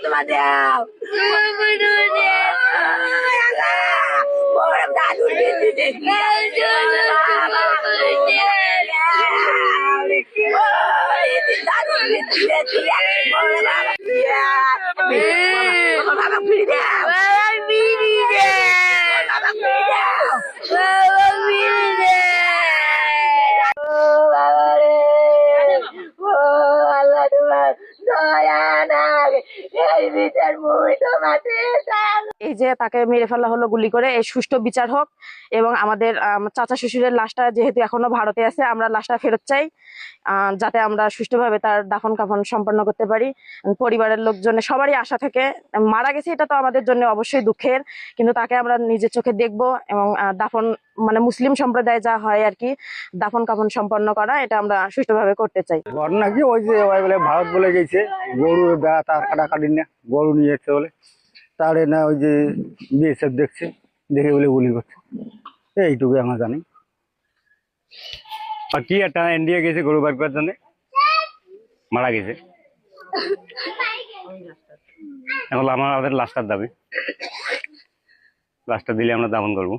তোমার দাও দাদুর বাবা ফিরে দাও এই যে তাকে মেরে ফেলা হলো গুলি করে, এই সুষ্ঠু বিচার হোক এবং আমাদের চাচা শ্বশুরের লাশটা যেহেতু এখনো ভারতে আছে, আমরা লাশটা ফেরত চাই, যাতে আমরা সুষ্ঠুভাবে তার দাফন কাফন সম্পন্ন করতে পারি। পরিবারের লোকজনের সবারই আশা থেকে, মারা গেছে এটা তো আমাদের জন্য অবশ্যই দুঃখের, কিন্তু তাকে আমরা নিজের চোখে দেখবো এবং দাফন মানে মুসলিম সম্প্রদায় যা হয় আর কি, দাফন কাফন সম্পন্ন করা, এটা আমরা সুষ্ঠুভাবে করতে চাই। ঘটনা কি ওই যে ওই বলে ভারত বলে গেছে গরু তার কাটাকাটি না গরু নিয়ে যাচ্ছে বলে, তারে না ওই যে বিএসএফ দেখছে, দেখে বলে গুলি করছে, এইটুকু আমরা জানি। আর কি একটা ইন্ডিয়া গেছে গরু বার করার জন্য, মারা গেছে। এখন আমাদের লাশটার দাবি, লাশটা দিলে আমরা দাফন করবো।